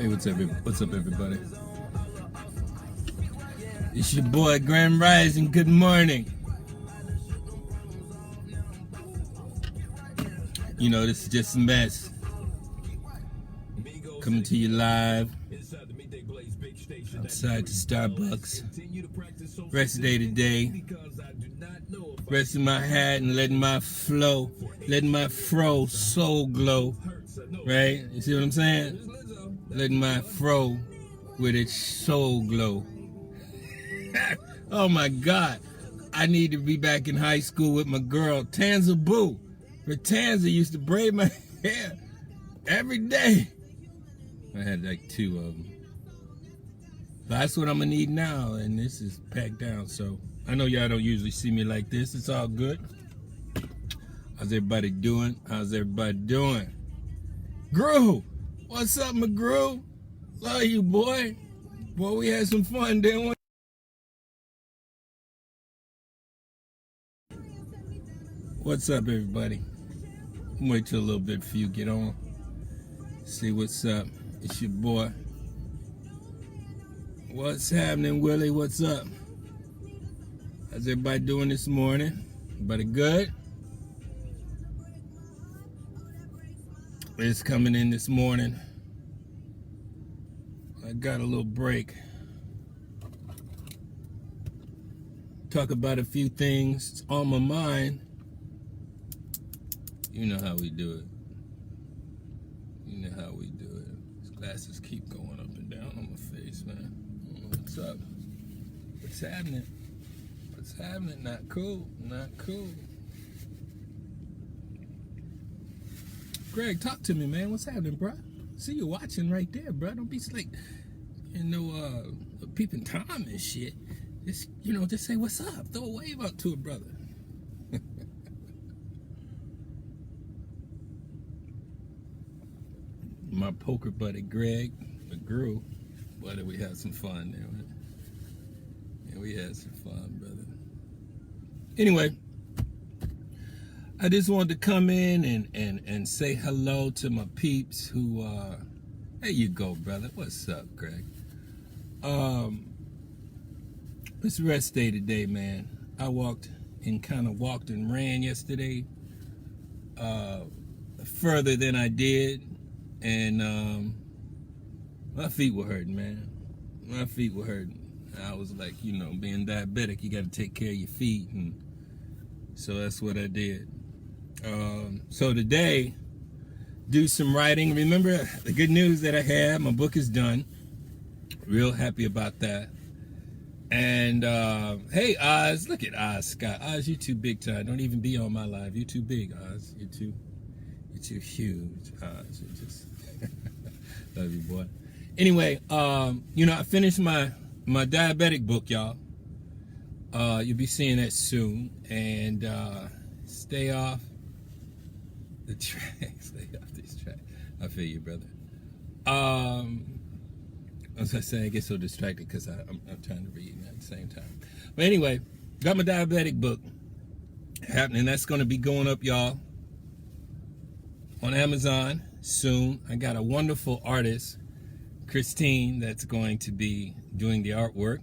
Hey, what's up, everybody? It's your boy, Grand Rising. Good morning. You know, this is just a mess. Coming to you live outside the Starbucks. Rest day today. Resting my hat and letting my fro soul glow. Right? You see what I'm saying? Letting my fro with its soul glow. Oh my God. I need to be back in high school with my girl, Tanza Boo. Tanza used to braid my hair every day. I had like 2 of them. But that's what I'm gonna need now, and this is packed down, so I know y'all don't usually see me like this. It's all good. How's everybody doing? Gru, what's up, McGrew? Love you, boy. Boy, we had some fun, didn't we? What's up, everybody? Wait till a little bit for you get on. See what's up. It's your boy. What's happening, Willie? What's up? How's everybody doing this morning? Everybody good? It's coming in this morning. I got a little break. Talk about a few things on my mind. You know how we do it. These glasses keep going up and down on my face, man. What's up? What's happening? Not cool. Greg, talk to me, man. What's happening, bro? See you watching right there, bro. Don't be like, peeping Tom and shit. Just say what's up. Throw a wave out to a brother. My poker buddy Greg McGrew. Boy, did we have some fun there, man. Yeah, we had some fun, brother. Anyway, I just wanted to come in and say hello to my peeps who there you go, brother. What's up, Greg? It's rest day today, man. I walked and ran yesterday further than I did. And my feet were hurting, man. I was like, being diabetic, you got to take care of your feet. And so that's what I did. So today, do some writing. Remember the good news that I had, my book is done. Real happy about that. And hey, Oz, look at Oz, Scott. Oz, you too big time. Don't even be on my live. You're too big, Oz. You're too huge, Oz. You're just love you, boy. Anyway, I finished my diabetic book, y'all. You'll be seeing that soon. And stay off the track. Stay off these tracks. I feel you, brother. As I say, I get so distracted because I'm trying to read at the same time. But anyway, got my diabetic book happening. That's going to be going up, y'all, on Amazon soon. I got a wonderful artist, Christine, that's going to be doing the artwork.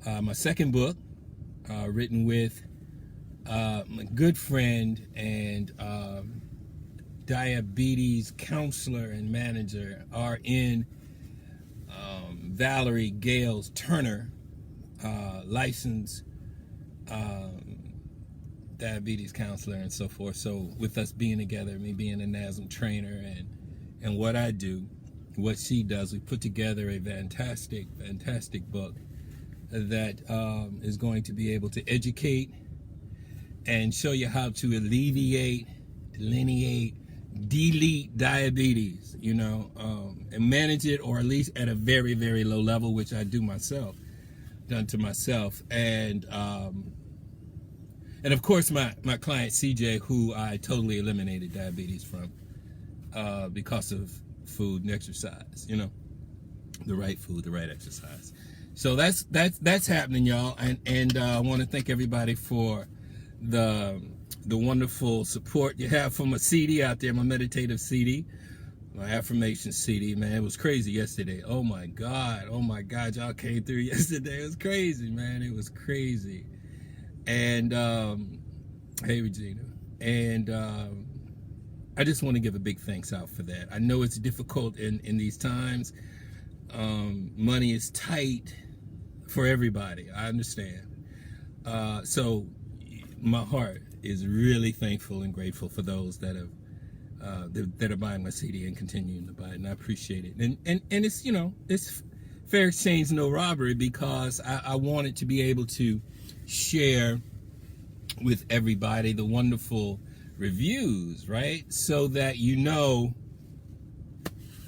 My second book, written with my good friend and diabetes counselor and manager, RN Valerie Gales Turner, licensed diabetes counselor and so forth. So with us being together, me being a NASM trainer and what I do, what she does, we put together a fantastic book that is going to be able to educate and show you how to alleviate, delineate, delete diabetes, and manage it, or at least at a very, very low level, which I do myself, done to myself. And of course, my client CJ, who I totally eliminated diabetes from because of food and exercise, the right food, the right exercise. So that's happening, y'all. And I want to thank everybody for the wonderful support you have for my CD out there, my meditative CD. My affirmation CD, man, it was crazy yesterday. Oh my God, y'all came through yesterday. It was crazy, man. It was crazy. And hey, Regina. And I just want to give a big thanks out for that. I know it's difficult in these times. Money is tight for everybody. I understand. So my heart is really thankful and grateful for those that have that are buying my CD and continuing to buy it, and I appreciate it. And it's, you know, it's fair exchange, no robbery, because I wanted to be able to share with everybody the wonderful reviews, right? So that you know,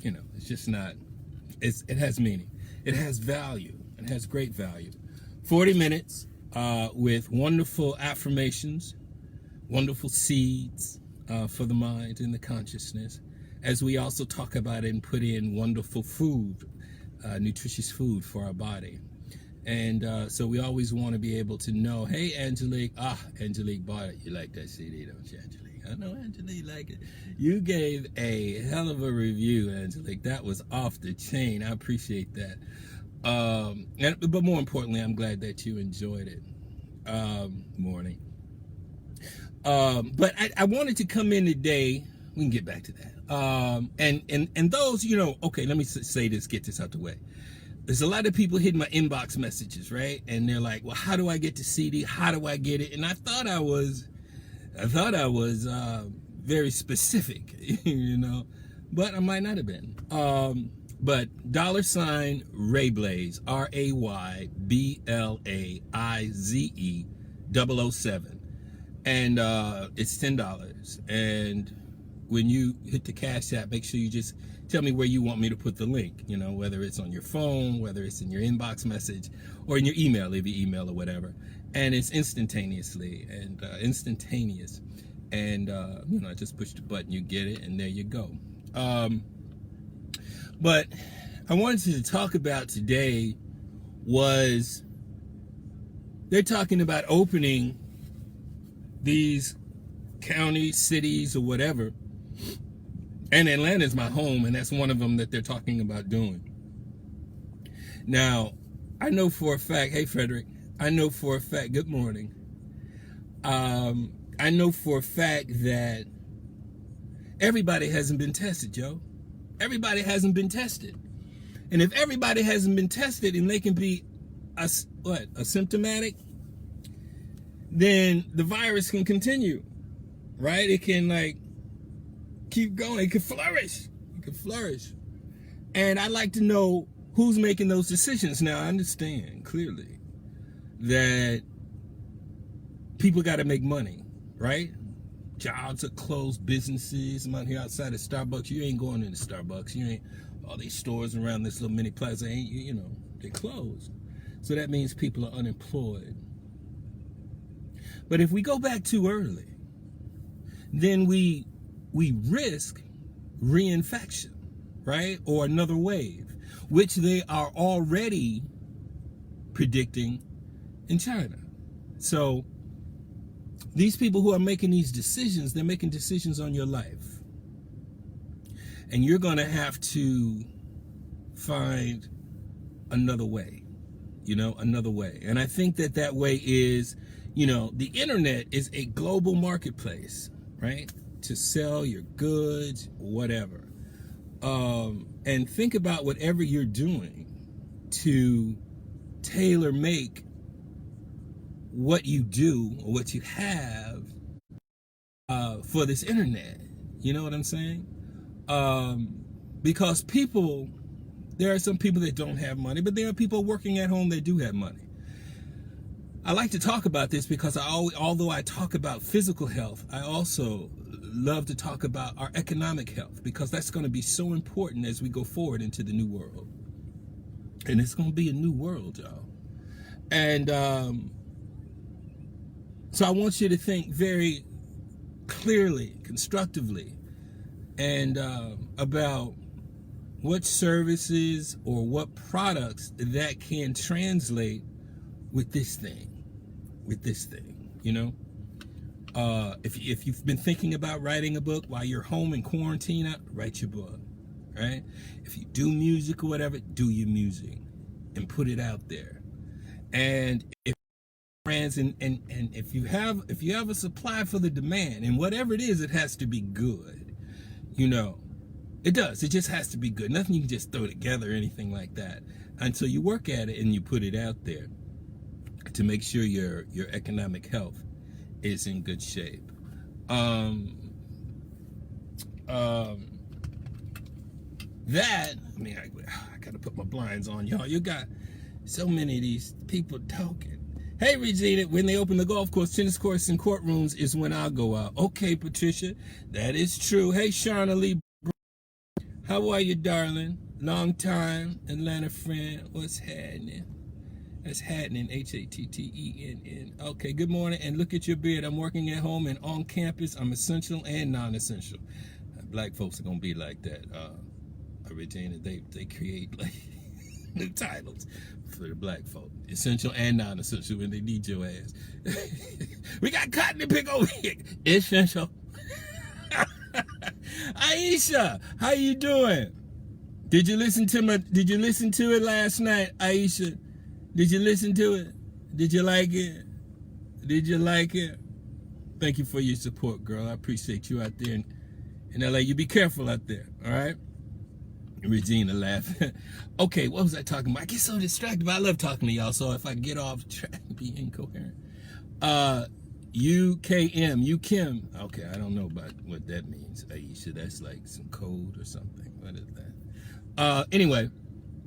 it's just not. It has meaning. It has value. It has great value. 40 minutes with wonderful affirmations, wonderful seeds for the mind and the consciousness, as we also talk about and put in wonderful food, nutritious food for our body. And so we always want to be able to know, hey, Angelique, Angelique bought it. You like that CD, don't you, Angelique? I know Angelique like it. You gave a hell of a review, Angelique. That was off the chain. I appreciate that. But more importantly, I'm glad that you enjoyed it. Morning. But I wanted to come in today. We can get back to that. And those, okay, let me say this, get this out the way. There's a lot of people hitting my inbox messages, right? And they're like, well, how do I get the CD? How do I get it? And I thought I was very specific, but I might not have been. But $ Ray Blaze, RAYBLAIZE 007. And it's $10. And when you hit the Cash App, make sure you just tell me where you want me to put the link, whether it's on your phone, whether it's in your inbox message, or in your email, if you email or whatever. And it's instantaneous. And, I just push the button, you get it, and there you go. But I wanted to talk about today was they're talking about opening these counties, cities, or whatever. And Atlanta's my home, and that's one of them that they're talking about doing. Now, I know for a fact, hey, Frederick, I know for a fact, good morning. I know for a fact that everybody hasn't been tested, Joe. Everybody hasn't been tested. And if everybody hasn't been tested and they can be asymptomatic, then the virus can continue, right? It can keep going. It can flourish. And I'd like to know who's making those decisions. Now, I understand clearly that people got to make money, right? Jobs are closed, businesses. I'm out here outside of Starbucks. You ain't going into Starbucks. You ain't, all these stores around this little mini plaza ain't, they're closed. So that means people are unemployed. But if we go back too early, then we risk reinfection, right? Or another wave, which they are already predicting in China. So these people who are making these decisions, they're making decisions on your life. And you're going to have to find another way, another way. And I think that way is, the internet is a global marketplace, right? To sell your goods, whatever. And think about whatever you're doing to tailor make what you do or what you have for this internet. You know what I'm saying? Because there are some people that don't have money, but there are people working at home that do have money. I like to talk about this because although I talk about physical health, I also love to talk about our economic health, because that's going to be so important as we go forward into the new world. And it's going to be a new world, y'all. And so I want you to think very clearly, constructively, and about what services or what products that can translate with this thing, If you've been thinking about writing a book while you're home in quarantine, write your book. right? If you do music or whatever, do your music and put it out there. And if brands and if you have a supply for the demand, and whatever it is, it has to be good. You know, it does. It just has to be good. Nothing you can just throw together or anything like that until you work at it and you put it out there to make sure your economic health is in good shape. That, I mean, I gotta put my blinds on, y'all. You got so many of these people talking. Hey, Regina, when they open the golf course, tennis courts, and courtrooms is when I'll go out. Okay, Patricia, that is true. Hey, Shauna Lee, how are you, darling? Long time Atlanta friend. What's happening? That's happening, Hattenn. Okay, good morning, and look at your beard. I'm working at home and on campus. I'm essential and non-essential. Black folks are gonna be like that. Regina, they create like new titles for the black folk, essential and non-essential, when they need your ass. We got cotton to pick over here. Essential. Aisha, how you doing? Did you listen to it last night, Aisha? Did you listen to it? Did you like it? Did you like it? Thank you for your support, girl. I appreciate you out there in LA. You be careful out there, all right? Regina laughing. Okay, what was I talking about? I get so distracted, but I love talking to y'all, so if I get off track, be incoherent. UKM, Kim. Okay, I don't know about what that means, Aisha. That's like some code or something. What is that? Anyway,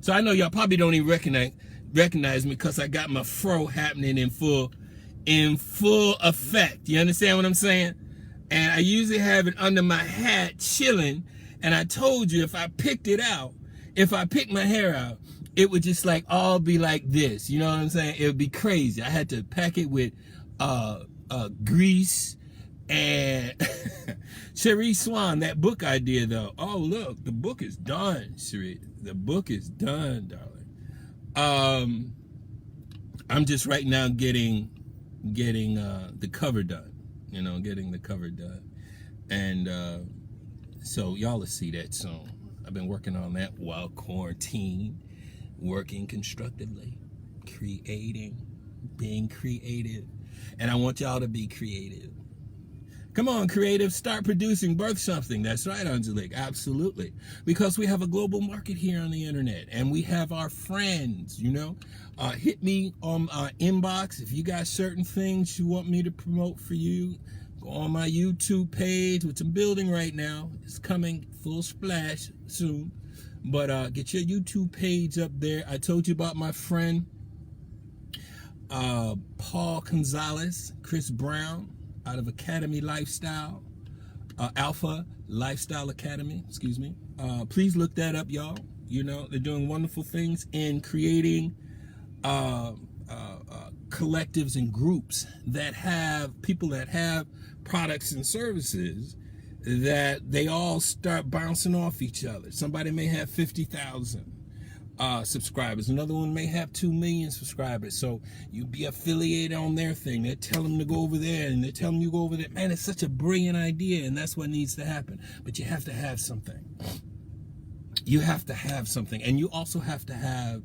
so I know y'all probably don't even recognize me because I got my fro happening in full effect. You understand what I'm saying? And I usually have it under my hat chilling. And I told you, if I picked my hair out, it would just like all be like this. You know what I'm saying? It would be crazy. I had to pack it with grease and Cherie Swan, that book idea though. Oh, look, the book is done, Cherie. The book is done, darling. I'm just right now getting the cover done. You know, getting the cover done. And so y'all will see that soon. I've been working on that while quarantined, working constructively, creating, being creative. And I want y'all to be creative. Come on, creative, start producing, birth something. That's right, Angelique, absolutely. Because we have a global market here on the internet, and we have our friends, you know. Hit me on our inbox if you got certain things you want me to promote for you. Go on my YouTube page, which I'm building right now. It's coming full splash soon. But get your YouTube page up there. I told you about my friend Paul Gonzalez, Chris Brown, out of Academy Lifestyle, Alpha Lifestyle Academy, excuse me. Please look that up, y'all. You know, they're doing wonderful things in creating collectives and groups that have people that have products and services that they all start bouncing off each other. Somebody may have 50,000 subscribers. Another one may have 2 million subscribers. So you be affiliated on their thing. They tell them to go over there and they tell them you go over there. Man, it's such a brilliant idea, and that's what needs to happen. But you have to have something. You have to have something. And you also have to have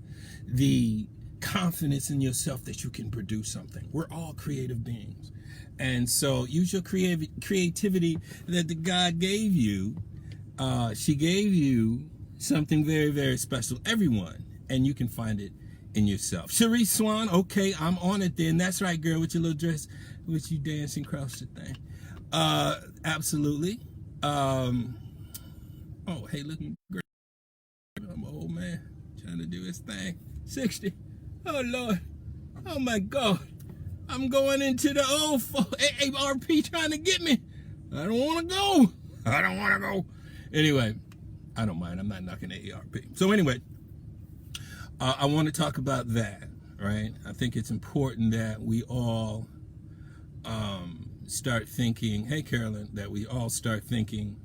the confidence in yourself that you can produce something. We're all creative beings. And so use your creativity that the God gave you. She gave you something very, very special. Everyone. And you can find it in yourself. Cherie Swan, okay, I'm on it then. That's right, girl, with your little dress, with you dancing across the thing. Absolutely. Oh, hey, looking great. I'm an old man trying to do his thing. 60. Oh, Lord. Oh, my God. I'm going into the old AARP trying to get me. I don't want to go. I don't want to go. Anyway, I don't mind. I'm not knocking AARP. So anyway, I want to talk about that, right? I think it's important that we all start thinking, hey, Carolyn, that we all start thinking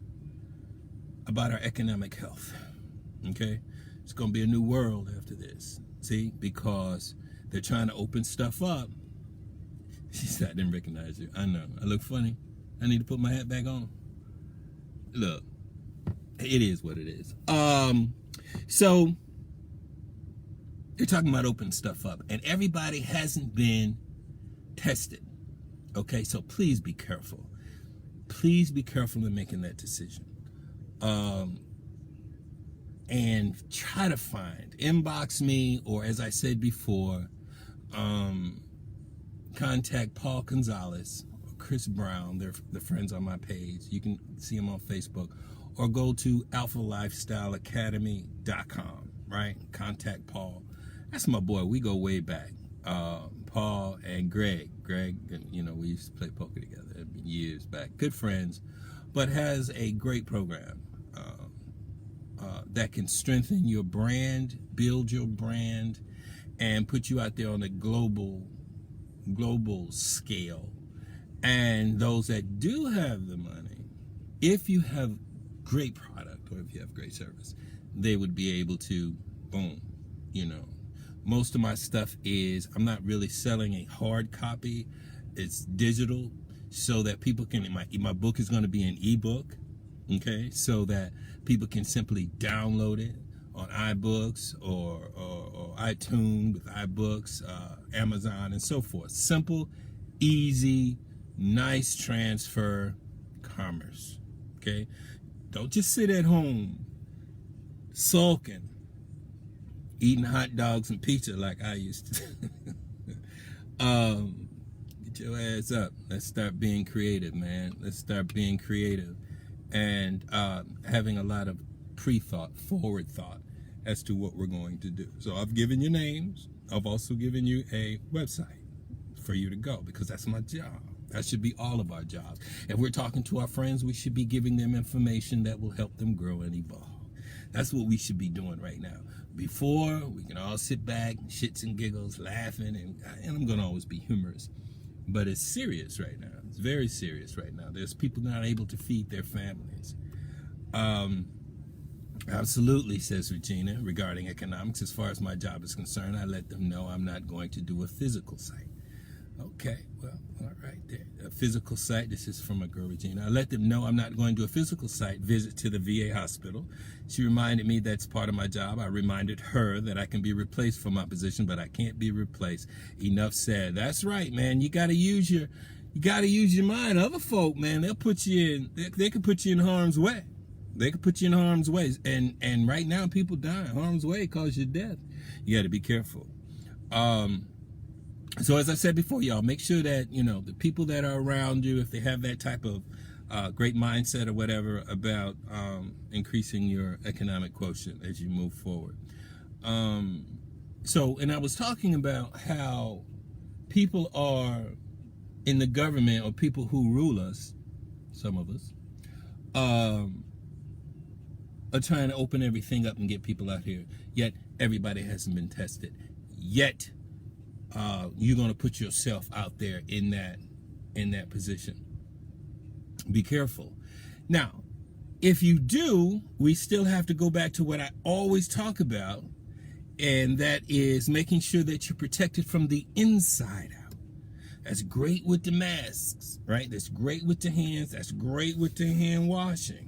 about our economic health, okay? It's going to be a new world after this, see? Because they're trying to open stuff up. She said, I didn't recognize you. I know. I look funny. I need to put my hat back on. Look, It is what it is. So they're talking about opening stuff up, and everybody hasn't been tested. Okay, so please be careful. Please be careful in making that decision. And try to inbox me, or as I said before, contact Paul Gonzalez or Chris Brown. They're the friends on my page. You can see them on Facebook, or go to alphalifestyleacademy.com, right? Contact Paul. That's my boy. We go way back. Paul and Greg, you know, we used to play poker together years back. Good friends, but has a great program that can strengthen your brand, build your brand, and put you out there on a global scale. And those that do have the money, if you have great product or if you have great service, they would be able to, boom, you know. Most of my stuff is, I'm not really selling a hard copy. It's digital, so that people can, my book is going to be an ebook, okay, so that people can simply download it on iBooks or iTunes with iBooks, Amazon, and so forth. Simple, easy, nice transfer commerce, okay? Don't just sit at home sulking, eating hot dogs and pizza like I used to. Get your ass up. Let's start being creative, man. Let's start being creative and having a lot of pre-thought, forward thought as to what we're going to do. So I've given you names. I've also given you a website for you to go, because that's my job. That should be all of our jobs. If we're talking to our friends, we should be giving them information that will help them grow and evolve. That's what we should be doing right now. Before, we can all sit back, shits and giggles, laughing, and I'm going to always be humorous. But it's serious right now. It's very serious right now. There's people not able to feed their families. Absolutely, says Regina, regarding economics. As far as my job is concerned, I let them know I'm not going to do a physical site. Okay, well, all right there. A physical site, this is from my girl Regina. I let them know I'm not going to do a physical site visit to the VA hospital. She reminded me that's part of my job. I reminded her that I can be replaced for my position, but I can't be replaced. Enough said. That's right, man. You gotta use your mind. Other folk, man, they'll put you in, they can put you in harm's way. They can put you in harm's way. And right now people dying. Harm's way causes you death. You gotta be careful. So as I said before, y'all, make sure that, you know, the people that are around you, if they have that type of great mindset or whatever about increasing your economic quotient as you move forward. And I was talking about how people are in the government, or people who rule us, some of us, are trying to open everything up and get people out here. Yet everybody hasn't been tested. Yet you're going to put yourself out there in that position. Be careful. Now, if you do, we still have to go back to what I always talk about, and that is making sure that you're protected from the inside out. That's great with the masks, right? That's great with the hands. That's great with the hand washing.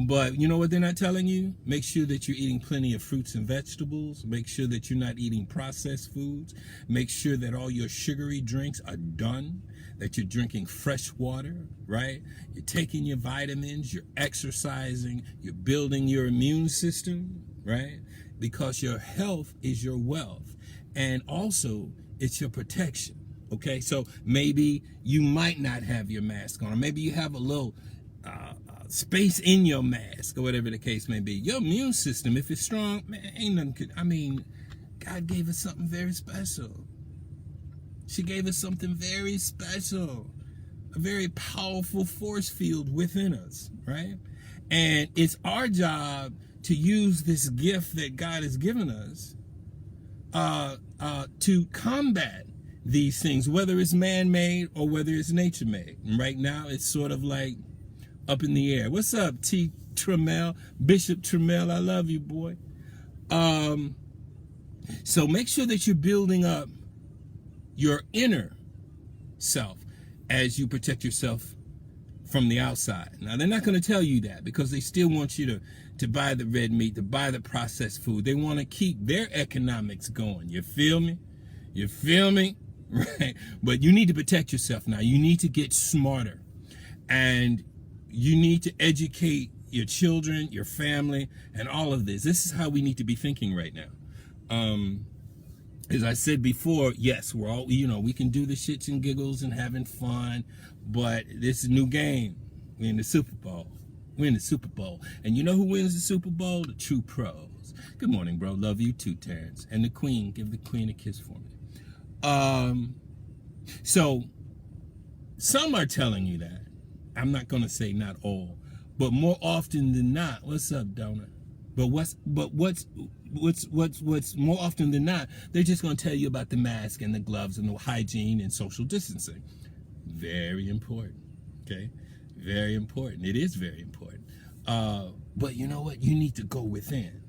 But you know what they're not telling you? Make sure that you're eating plenty of fruits and vegetables. Make sure that you're not eating processed foods. Make sure that all your sugary drinks are done, that you're drinking fresh water, right? You're taking your vitamins, you're exercising, you're building your immune system, right? Because your health is your wealth. And also, it's your protection, okay? So maybe you might not have your mask on, or maybe you have a little space in your mask, or whatever the case may be. Your immune system, if it's strong, man, ain't nothing God gave us something very special. She gave us something very special, a very powerful force field within us, right? And it's our job to use this gift that God has given us to combat these things, whether it's man-made or whether it's nature-made. And right now, it's sort of like up in the air. What's up, T. Trammell? Bishop Trammell, I love you, boy. So make sure that you're building up your inner self as you protect yourself from the outside. Now, they're not going to tell you that because they still want you to buy the red meat, to buy the processed food. They want to keep their economics going. You feel me? You feel me? Right? But you need to protect yourself now. You need to get smarter. And you need to educate your children, your family, and all of this. This is how we need to be thinking right now. As I said before, yes, we're all, we can do the shits and giggles and having fun, but this is a new game. We're in the Super Bowl. We're in the Super Bowl. And you know who wins the Super Bowl? The true pros. Good morning, bro. Love you too, Terrence. And the Queen. Give the Queen a kiss for me. So some are telling you that. I'm not going to say not all, but more often than not, what's up, Donut? But what's more often than not, they're just going to tell you about the mask and the gloves and the hygiene and social distancing. Very important. Okay. Very important. It is very important. But you know what? You need to go within,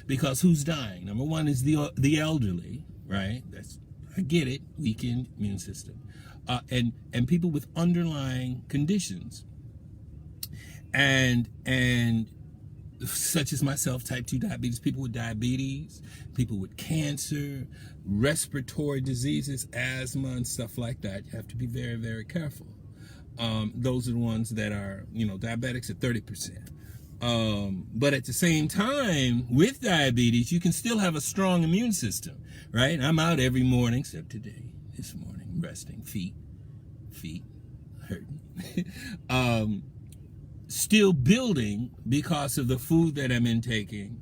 because who's dying? Number one is the elderly, right? I get it. Weakened immune system, and people with underlying conditions, and such as myself, type 2 diabetes, people with diabetes, people with cancer, respiratory diseases, asthma, and stuff like that. You have to be very, very careful. Those are the ones that are, diabetics at 30%. But at the same time, with diabetes, you can still have a strong immune system, right? I'm out every morning, except today, this morning, resting, feet hurting. Still building because of the food that I'm intaking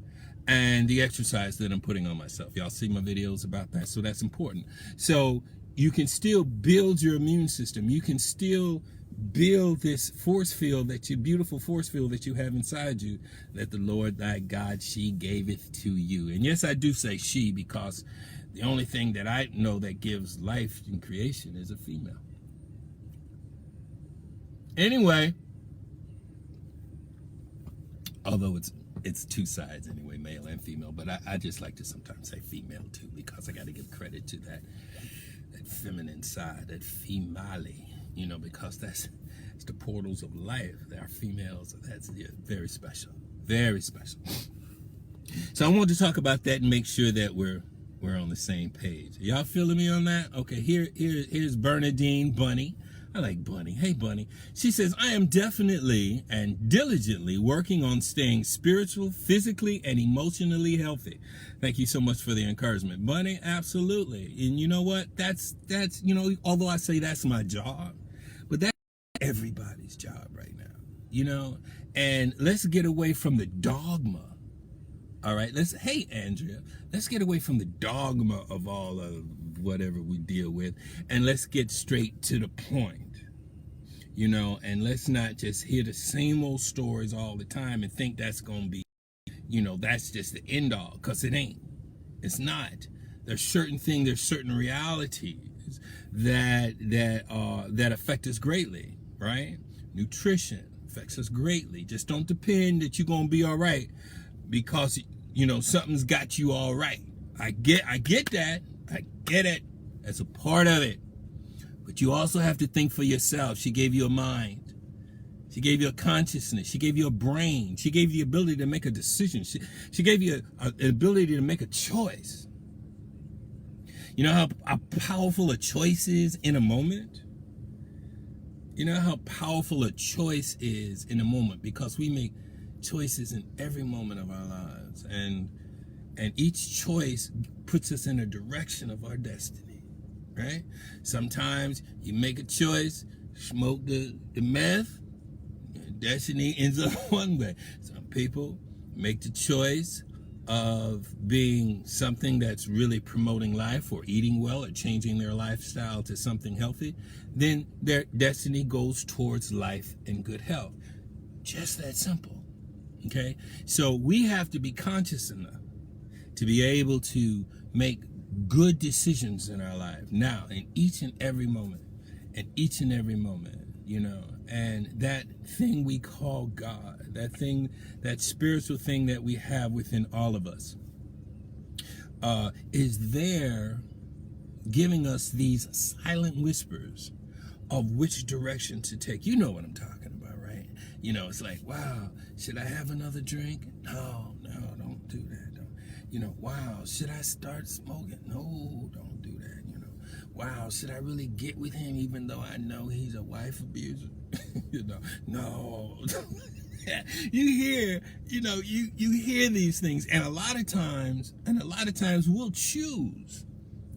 and the exercise that I'm putting on myself. Y'all see my videos about that, so that's important. So you can still build your immune system. You can still build this force field, beautiful force field that you have inside you, that the Lord thy God, she gaveth to you. And yes, I do say she, because the only thing that I know that gives life in creation is a female. Anyway, although it's two sides anyway, male and female, but I just like to sometimes say female too, because I got to give credit to that feminine side, that female, because that's the portals of life. There are females, that's very special, very special. So I want to talk about that and make sure that we're on the same page. Y'all feeling me on that? Okay, here's Bernadine Bunny. I like Bunny. Hey, Bunny. She says, I am definitely and diligently working on staying spiritual, physically, and emotionally healthy. Thank you so much for the encouragement. Bunny, absolutely. And you know what? That's although I say that's my job, but that's everybody's job right now, and let's get away from the dogma. All right, hey, Andrea, let's get away from the dogma of all of whatever we deal with, and let's get straight to the point, and let's not just hear the same old stories all the time and think that's going to be, that's just the end all, because it ain't. It's not. There's certain realities that affect us greatly, right? Nutrition affects us greatly. Just don't depend that you're going to be all right because something's got you all right. I get that. I get it. That's a part of it. But you also have to think for yourself. She gave you a mind. She gave you a consciousness. She gave you a brain. She gave you the ability to make a decision. She gave you an ability to make a choice. You know how powerful a choice is in a moment? You know how powerful a choice is in a moment, because we make choices in every moment of our lives, and each choice puts us in a direction of our destiny, right? Sometimes you make a choice, smoke the meth, destiny ends up one way. Some people make the choice of being something that's really promoting life, or eating well, or changing their lifestyle to something healthy. Then their destiny goes towards life and good health. Just that simple. Okay, so we have to be conscious enough to be able to make good decisions in our life now, in each and every moment, and that thing we call God, that spiritual thing that we have within all of us, is there giving us these silent whispers of which direction to take. You know what I'm talking about. It's like, wow, should I have another drink? No, don't do that. Don't. Wow, should I start smoking? No, don't do that. Wow, should I really get with him even though I know he's a wife abuser? No. You hear, you hear these things, and a lot of times we'll choose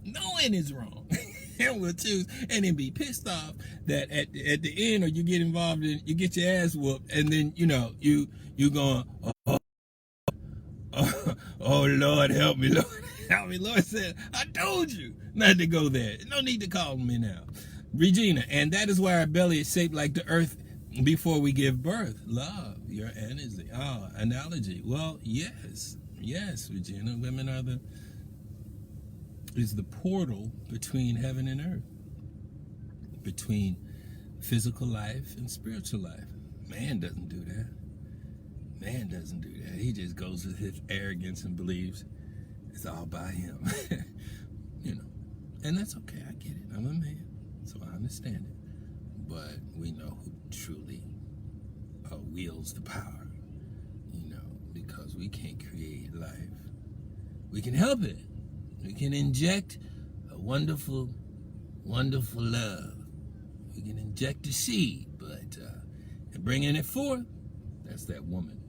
knowing it's wrong. And we'll choose and then be pissed off that at the end, or you get involved in, you get your ass whooped, and then you going, oh Lord, help me, Lord. Help me. Lord said, I told you not to go there. No need to call me now. Regina, and that is why our belly is shaped like the earth before we give birth. Love, your energy. Oh, analogy. Well, yes, Regina. Women is the portal between heaven and earth, between physical life and spiritual life. Man doesn't do that. He just goes with his arrogance and believes it's all by him. And that's okay. I get it. I'm a man, so I understand it. But we know who truly wields the power, because we can't create life. We can help it. We can inject a wonderful, wonderful love. We can inject a seed, but and bringing it forth, that's that woman.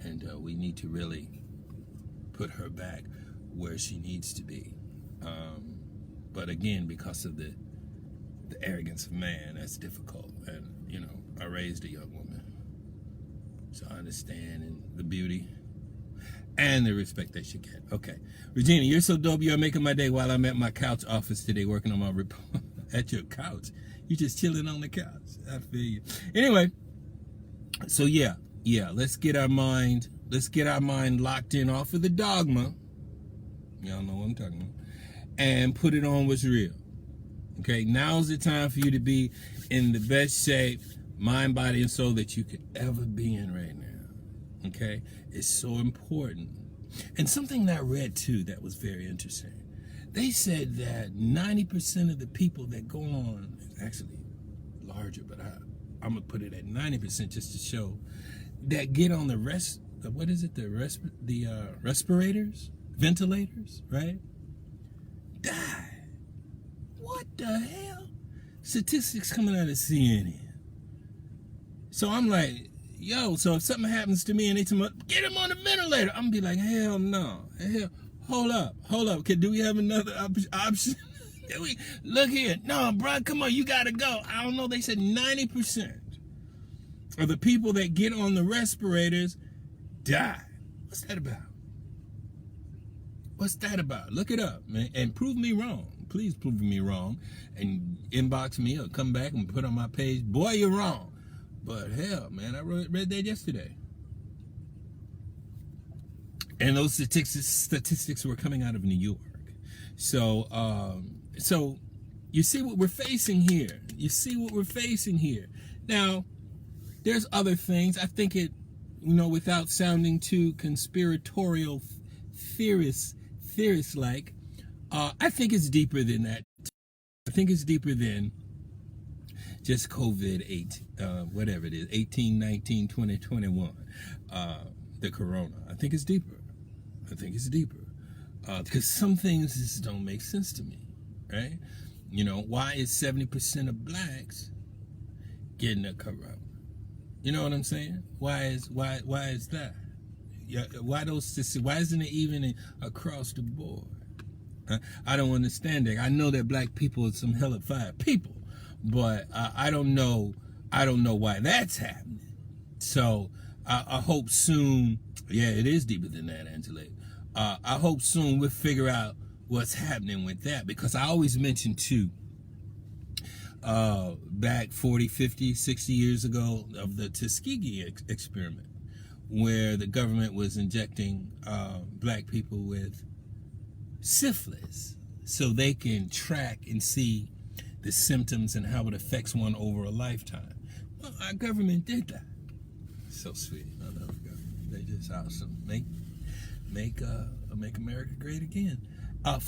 And we need to really put her back where she needs to be. But again, because of the arrogance of man, that's difficult. And, I raised a young woman, so I understand the beauty and the respect they should get. Okay. Regina, you're so dope. You're making my day while I'm at my couch office today working on my report. At your couch? You just chilling on the couch. I feel you. Anyway, so yeah, let's get our mind locked in off of the dogma. Y'all know what I'm talking about. And put it on what's real. Okay, now's the time for you to be in the best shape, mind, body, and soul that you could ever be in right now. Okay, it's so important. And something that I read too that was very interesting. They said that 90% of the people that go on, actually larger, but I'm gonna put it at 90% just to show, that get on the respirators, ventilators, right? Die. What the hell? Statistics coming out of CNN. So I'm like, yo, so if something happens to me and they tell me, get him on the ventilator, I'm gonna be like, hell no. Hell, hold up. Do we have another option? Look here. No, bro, come on, you gotta go. I don't know. They said 90% of the people that get on the respirators die. What's that about? Look it up, man, and prove me wrong. Please prove me wrong, and inbox me or come back and put on my page, boy, you're wrong. But hell, man, I read that yesterday. And those statistics were coming out of New York. So you see what we're facing here. Now, there's other things. I think it, without sounding too conspiratorial theorist-like, I think it's deeper than that. I think it's deeper than just COVID-8, whatever it is, 18, 19, 20, 21, the corona. I think it's deeper. Because some things just don't make sense to me, right? Why is 70% of blacks getting a cover-up? You know what I'm saying? Why is that? Yeah, why isn't it even across the board? I don't understand that. I know that black people are some hella fire people, but I don't know why that's happening. So I hope soon. Yeah, it is deeper than that, Angela. I hope soon we'll figure out what's happening with that, because I always mention too, back 40, 50, 60 years ago, of the Tuskegee experiment, where the government was injecting black people with syphilis so they can track and see the symptoms and how it affects one over a lifetime. Well, our government did that. So sweet. I love the government. They just awesome. Make America great again.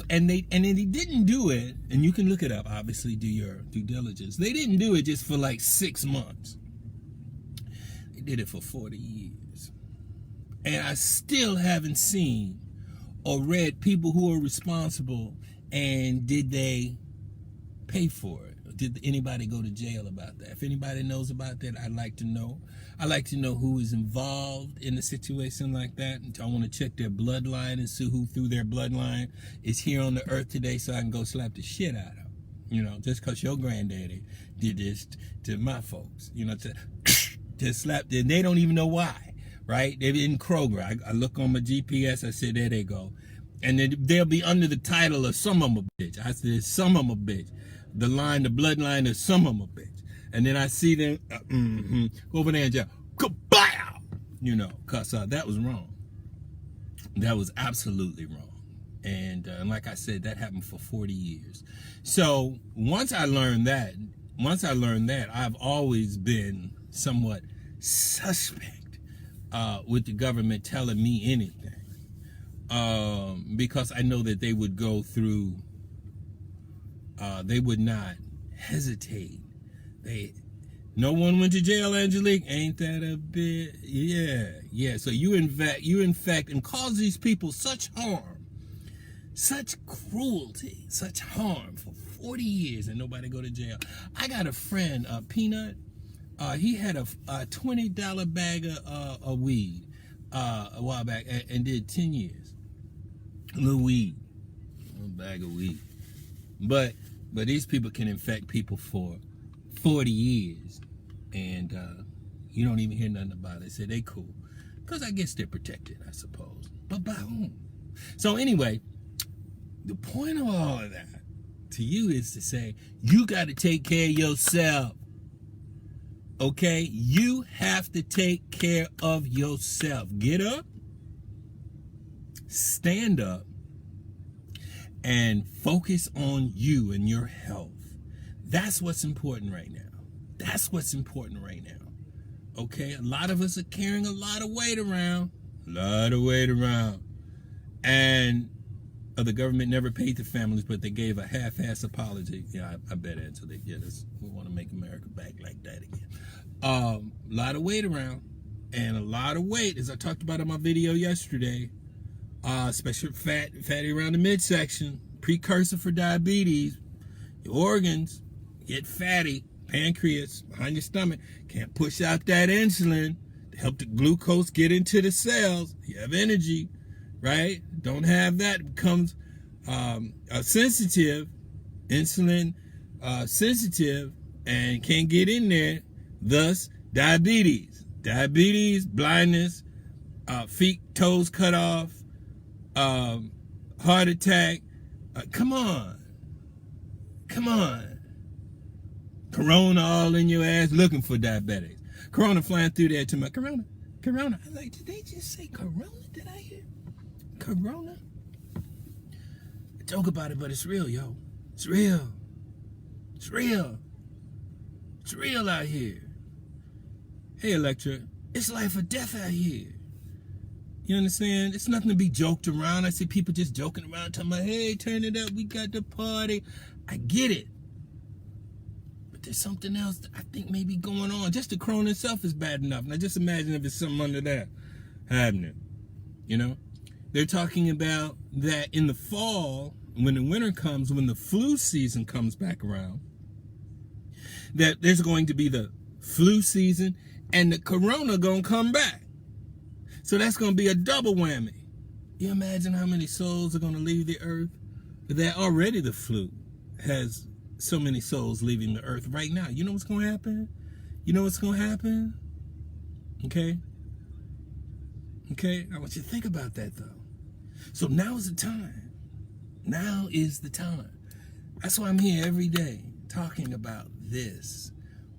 And they didn't do it, and you can look it up, obviously do your due diligence. They didn't do it just for like 6 months. They did it for 40 years. And I still haven't seen or read people who are responsible, and did they pay for it? Did anybody go to jail about that? If anybody knows about that, I'd like to know. I'd like to know who is involved in a situation like that. I want to check their bloodline and see who through their bloodline is here on the earth today, so I can go slap the shit out of them. You know, just because your granddaddy did this to my folks, you know, to slap them. They don't even know why, right? They're in Kroger. I look on my GPS, I said, there they go. And then they'll be under the title of some of them a bitch. I said, some of them a bitch. The bloodline of some of them a bitch. And then I see them over there and just, kabow! You know, because that was wrong. That was absolutely wrong. And like I said, that happened for 40 years. So once I learned that, I've always been somewhat suspect with the government telling me anything. Because I know that they would go through, they would not hesitate. No one went to jail, Angelique. Ain't that a bit? Yeah. So you infect and cause these people such harm, such cruelty, such harm for 40 years, and nobody go to jail. I got a friend, Peanut. He had a $20 bag of weed a while back, and did 10 years. A little weed, a little bag of weed. But these people can infect people for 40 years, and you don't even hear nothing about it. Say they cool, because I guess they're protected, I suppose. But by whom? So anyway, the point of all of that to you is to say, you got to take care of yourself. Okay? You have to take care of yourself. Get up, stand up, and focus on you and your health. That's what's important right now. That's what's important right now. Okay? A lot of us are carrying a lot of weight around. And the government never paid the families, but they gave a half-ass apology. Yeah, I bet until they get us. We want to make America back like that again. A lot of weight around, and a lot of weight, as I talked about in my video yesterday, especially fatty around the midsection, precursor for diabetes. Your organs get fatty, pancreas behind your stomach, can't push out that insulin to help the glucose get into the cells. You have energy, right? Don't have that. It becomes sensitive, insulin sensitive, and can't get in there. Thus, diabetes, blindness, feet, toes cut off, heart attack. Come on. Corona all in your ass looking for diabetics. Corona flying through there to my Corona. I was like, did they just say Corona? Did I hear Corona? I joke about it, but it's real, yo. It's real. It's real out here. Hey, Electra, it's life or death out here. You understand? It's nothing to be joked around. I see people just joking around, talking about, hey, turn it up, we got the party. I get it. But there's something else that I think may be going on. Just the corona itself is bad enough. Now just imagine if it's something under that happening. You know? They're talking about that in the fall, when the winter comes, when the flu season comes back around, that there's going to be the flu season and the corona gonna come back. So that's gonna be a double whammy. You imagine how many souls are gonna leave the earth? That already the flu has so many souls leaving the earth right now. You know what's gonna happen? Okay? I want you to think about that though. So now is the time. That's why I'm here every day talking about this.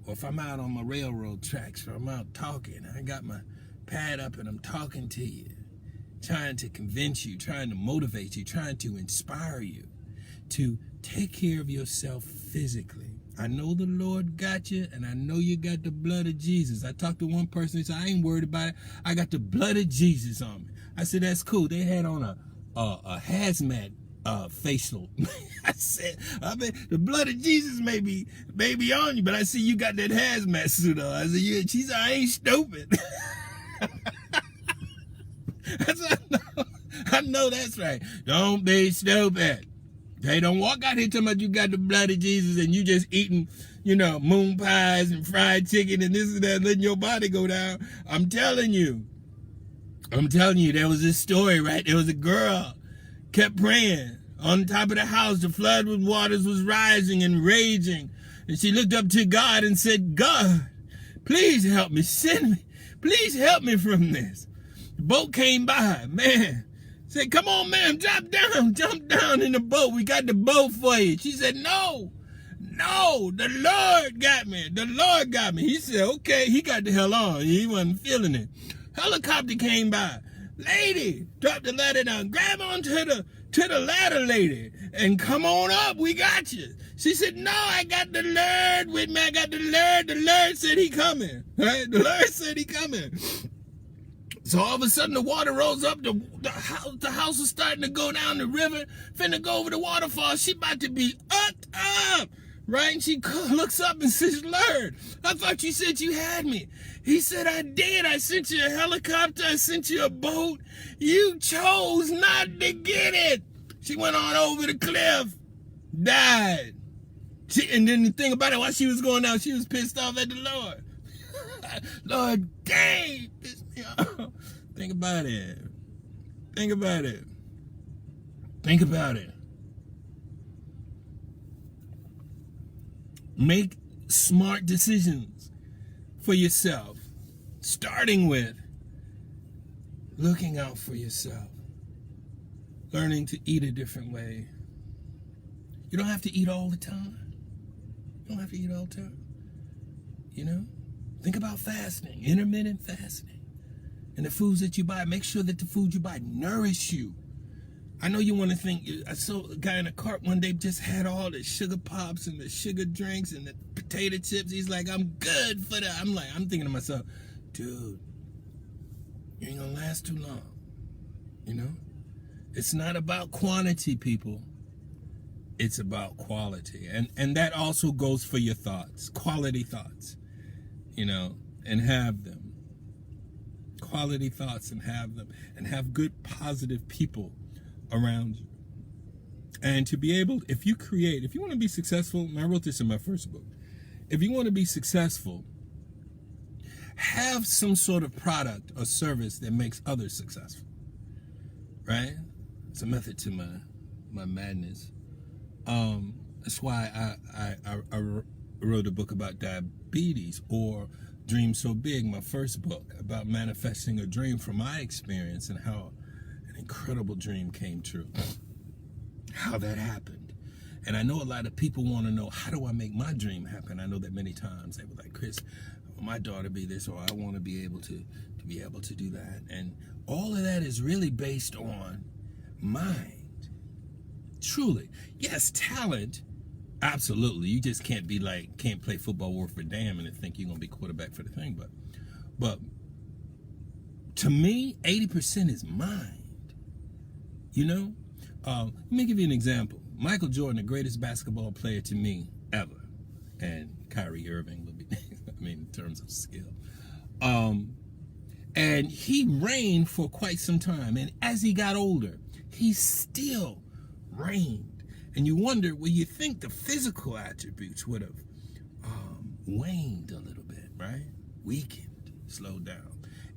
Or if I'm out on my railroad tracks, or I'm out talking, I got my pad up and I'm talking to you, trying to convince you, trying to motivate you, trying to inspire you to take care of yourself physically. I know the Lord got you, and I know you got the blood of Jesus. I talked to one person, he said, I ain't worried about it. I got the blood of Jesus on me. I said, that's cool. They had on a hazmat facial. I said, the blood of Jesus may be on you, but I see you got that hazmat suit on. I said, yeah, she said, I ain't stupid. I said, I know that's right. Don't be stupid. They don't walk out here talking about you got the blood of Jesus and you just eating, moon pies and fried chicken and this and that, letting your body go down. I'm telling you, there was this story, right? There was a girl kept praying on top of the house. The flood with waters was rising and raging. And she looked up to God and said, God, please help me, send me. Please help me from this. The boat came by, man. Said, come on, man, jump down in the boat. We got the boat for you. She said, no, the Lord got me. The Lord got me. He said, okay, he got the hell on. He wasn't feeling it. Helicopter came by. Lady, drop the ladder down. Grab onto the ladder, lady, and come on up. We got you. She said, no, I got the Lord with me. I got the Lord. The Lord said he coming. Right? The Lord said he coming. So all of a sudden the water rose up. The house was starting to go down the river, finna go over the waterfall. She about to be up. Right? And she looks up and says, Lord, I thought you said you had me. He said, I did. I sent you a helicopter. I sent you a boat. You chose not to get it. She went on over the cliff, died. And then the thing about it, while she was going down, she was pissed off at the Lord. Lord, dang, piss me off. Think about it. Think about it. Think about it. Make smart decisions for yourself, starting with looking out for yourself, learning to eat a different way. You don't have to eat all the time. You don't have to eat all the time. Think about fasting, intermittent fasting. And the foods that you buy, make sure that the food you buy nourish you. I know you want to think, I saw a guy in a cart one day just had all the sugar pops and the sugar drinks and the potato chips. He's like, I'm good for that. I'm thinking to myself, dude, you ain't gonna last too long. It's not about quantity, people. It's about quality. And that also goes for your thoughts, quality thoughts, and have them. Quality thoughts and have them. And have good, positive people around you. And to be able, if you want to be successful, and I wrote this in my first book, if you want to be successful, have some sort of product or service that makes others successful, right? It's a method to my madness. That's why I wrote a book about diabetes, or Dream So Big, my first book, about manifesting a dream from my experience and how an incredible dream came true, how that happened. And I know a lot of people want to know, how do I make my dream happen? I know that many times they were like, Chris, I want my daughter be this, or I want to be able to do that. And all of that is really based on mind. Truly. Yes, talent, absolutely. You just can't play football worth a damn and think you're going to be quarterback for the thing. But to me, 80% is mind. Let me give you an example. Michael Jordan, the greatest basketball player to me ever, and Kyrie Irving would be, in terms of skill. And he reigned for quite some time. And as he got older, he still reigned. And you wonder, well, you think the physical attributes would have waned a little bit, right? Weakened, slowed down.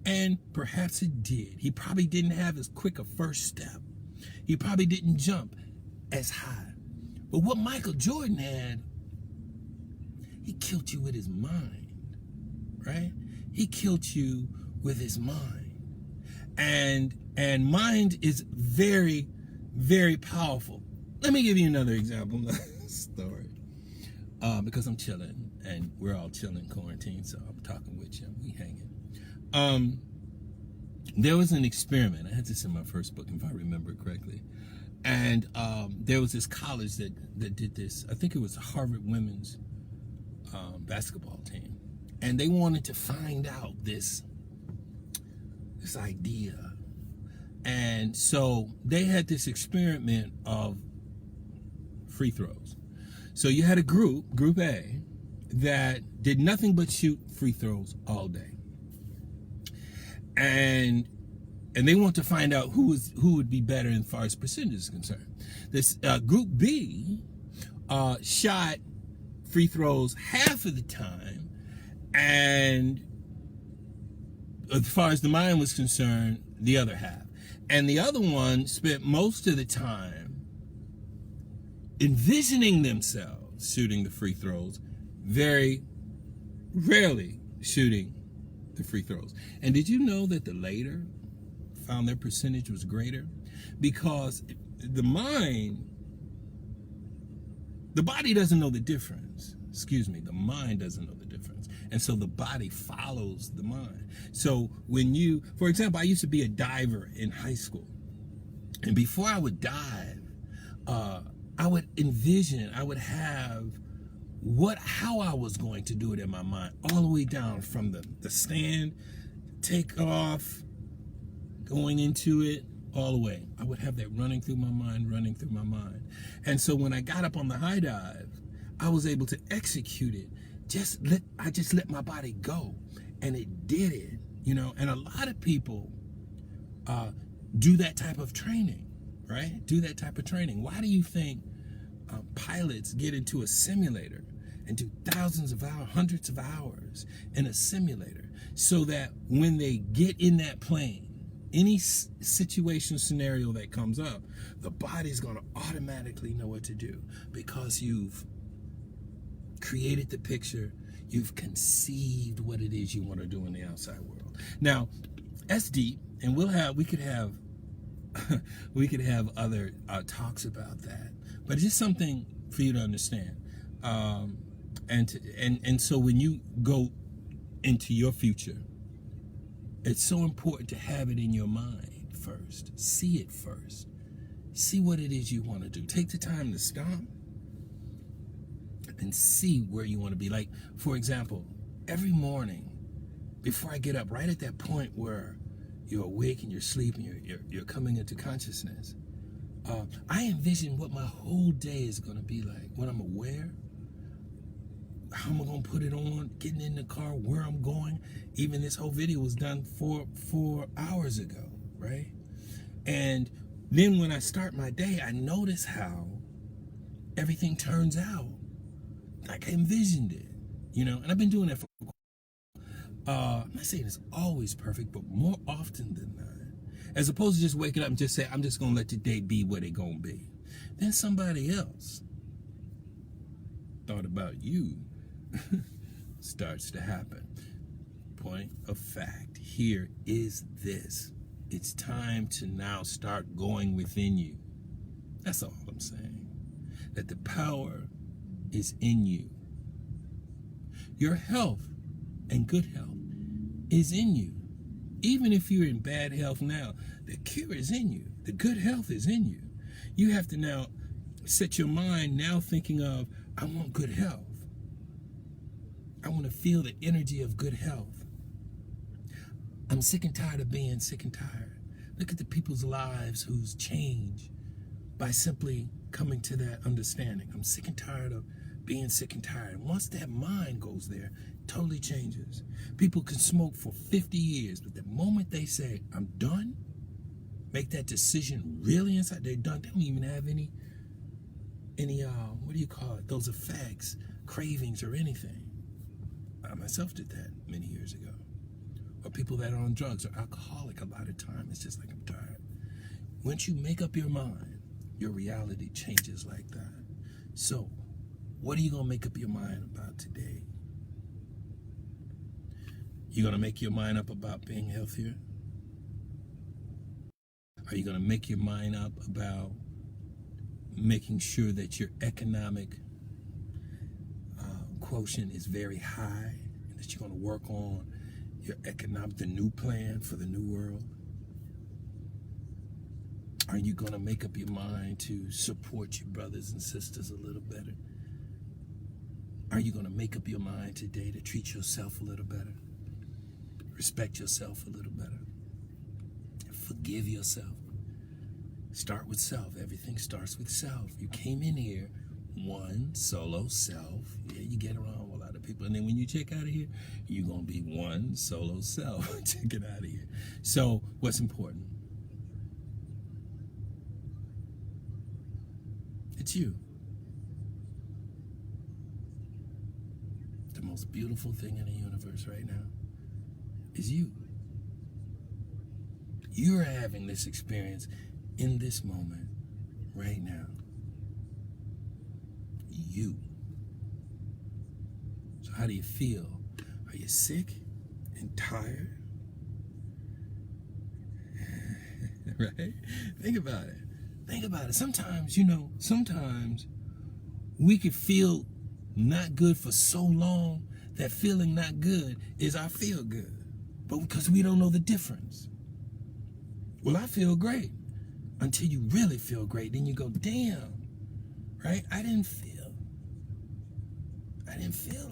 And perhaps it did. He probably didn't have as quick a first step. He probably didn't jump as high. But what Michael Jordan had, he killed you with his mind, right? He killed you with his mind. And mind is very, very powerful. Let me give you another example, story. Because I'm chilling, and we're all chilling quarantine, so I'm talking with you. We hanging. There was an experiment. I had this in my first book, if I remember correctly. And there was this college that did this. I think it was the Harvard women's basketball team. And they wanted to find out this idea. And so they had this experiment of free throws. So you had a group A, that did nothing but shoot free throws all day. And they want to find out who would be better as far as percentage is concerned. This group B shot free throws half of the time, and as far as the mind was concerned, the other half. And the other one spent most of the time envisioning themselves shooting the free throws, very rarely shooting the free throws. And did you know that the later found their percentage was greater? Because the body doesn't know the difference. The mind doesn't know the difference. And so the body follows the mind. So when you, for example, I used to be a diver in high school. And before I would dive, I would envision, I would have how I was going to do it in my mind, all the way down from the stand, take off, going into it, all the way. I would have that running through my mind. And so when I got up on the high dive, I was able to execute it. I just let my body go, and it did it, and a lot of people do that type of training, right? Do that type of training. Why do you think pilots get into a simulator and do thousands of hours, hundreds of hours in a simulator, so that when they get in that plane, any situation, scenario that comes up, the body's going to automatically know what to do, because you've created the picture, you've conceived what it is you want to do in the outside world. Now, that's deep, and we could have other talks about that, but it's just something for you to understand. And so when you go into your future, it's so important to have it in your mind first. See it first. See what it is you want to do. Take the time to stop and see where you want to be. Like, for example, every morning before I get up, right at that point where you're awake and you're sleeping, you're coming into consciousness, I envision what my whole day is going to be like, when I'm aware, how am I going to put it on, getting in the car, where I'm going. Even this whole video was done 4 hours ago, right? And then when I start my day, I notice how everything turns out like I envisioned it, and I've been doing that for, I'm not saying it's always perfect, but more often than not, as opposed to just waking up and just say, I'm just going to let the day be what it's going to be. Then somebody else thought about you starts to happen. Point of fact here is this: it's time to now start going within you. That's all I'm saying. That the power is in you. Your health and good health is in you. Even if you're in bad health now, the cure is in you. The good health is in you. You have to now set your mind now thinking of, I want good health. I want to feel the energy of good health. I'm sick and tired of being sick and tired. Look at the people's lives who's changed by simply coming to that understanding. I'm sick and tired of being sick and tired. Once that mind goes there, it totally changes. People can smoke for 50 years, but the moment they say, I'm done, make that decision really inside, they're done. They don't even have any what do you call it, those effects, cravings or anything. I myself did that many years ago. Or people that are on drugs or alcoholic, a lot of time, it's just like, I'm tired. Once you make up your mind, your reality changes like that. So, what are you going to make up your mind about today? You going to make your mind up about being healthier? Are you going to make your mind up about making sure that your economic quotient is very high, and that you're going to work on your the new plan for the new world? Are you going to make up your mind to support your brothers and sisters a little better? Are you going to make up your mind today to treat yourself a little better? Respect yourself a little better? Forgive yourself. Start with self. Everything starts with self. You came in here one solo self. Yeah, you get around with a lot of people. And then when you check out of here, you're going to be one solo self. Check it out of here. So what's important? It's you. The most beautiful thing in the universe right now is you. You're having this experience in this moment right now. You. So how do you feel? Are you sick and tired? Right? Think about it. Think about it. Sometimes, sometimes we could feel not good for so long that feeling not good is our feel good. But because we don't know the difference. Well, I feel great until you really feel great. Then you go, damn, right? I didn't feel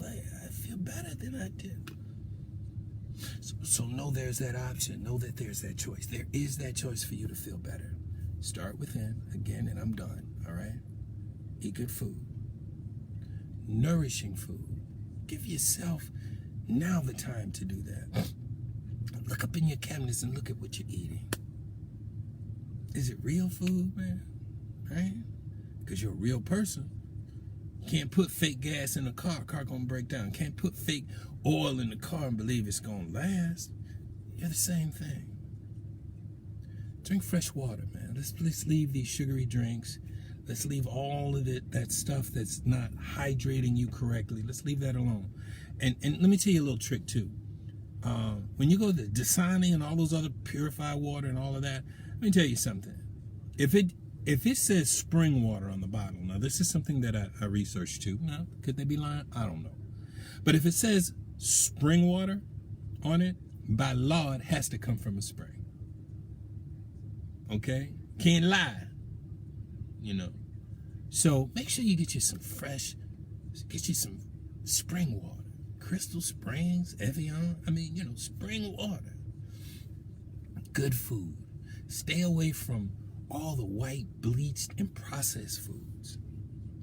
like I feel better than I did. So know there's that option. Know that there's that choice. There is that choice for you to feel better. Start within, again, and I'm done, all right? Eat good food. Nourishing food. Give yourself now the time to do that. Look up in your cabinets and look at what you're eating. Is it real food, man? Right? Because you're a real person. Can't put fake gas in a car gonna break down. Can't put fake oil in the car and believe it's gonna last. You're the same thing. Drink fresh water, man. Let's leave these sugary drinks. Let's leave all of that stuff that's not hydrating you correctly. Let's leave that alone. And let me tell you a little trick too. When you go to Dasani and all those other purified water and all of that, let me tell you something. If it says spring water on the bottle, now this is something that I researched too. Now, could they be lying? I don't know. But if it says spring water on it, by law, it has to come from a spring. Okay? Can't lie. So make sure you get you some spring water. Crystal Springs, Evian. Spring water. Good food. Stay away from all the white, bleached, and processed foods.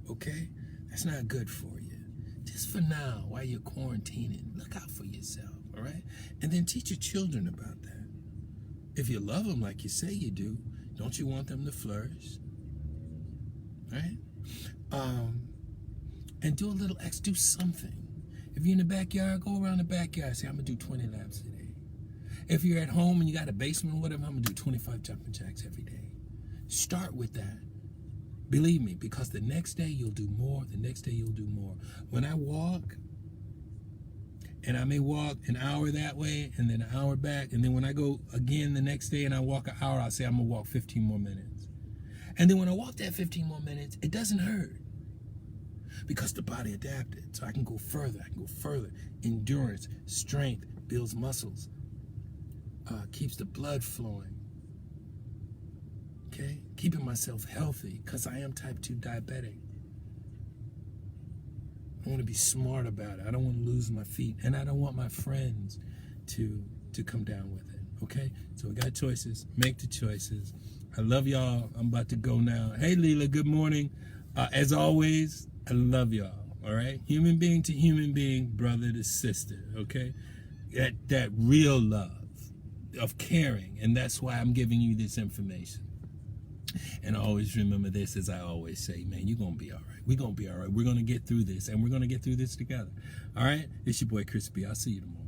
Okay? That's not good for you. Just for now, while you're quarantining, look out for yourself, all right? And then teach your children about that. If you love them like you say you do, don't you want them to flourish? Right? And do a little do something. If you're in the backyard, go around the backyard. Say, I'm going to do 20 laps today. If you're at home and you got a basement or whatever, I'm going to do 25 jumping jacks every day. Start with that. Believe me, because the next day you'll do more. The next day you'll do more. When I walk, and I may walk an hour that way and then an hour back, and then when I go again the next day and I walk an hour, I'll say I'm going to walk 15 more minutes. And then when I walk that 15 more minutes, it doesn't hurt. Because the body adapted. So I can go further. Endurance, strength, builds muscles, keeps the blood flowing. Okay? Keeping myself healthy because I am type 2 diabetic. I want to be smart about it. I don't want to lose my feet. And I don't want my friends to come down with it. Okay? So we got choices. Make the choices. I love y'all. I'm about to go now. Hey, Leela, good morning. As always, I love y'all. All right? Human being to human being, brother to sister. Okay? That real love of caring. And that's why I'm giving you this information. And always remember this, as I always say, man, you're going to be all right. We're going to be all right. We're going to get through this, and we're going to get through this together. All right? It's your boy, Chris B. I'll see you tomorrow.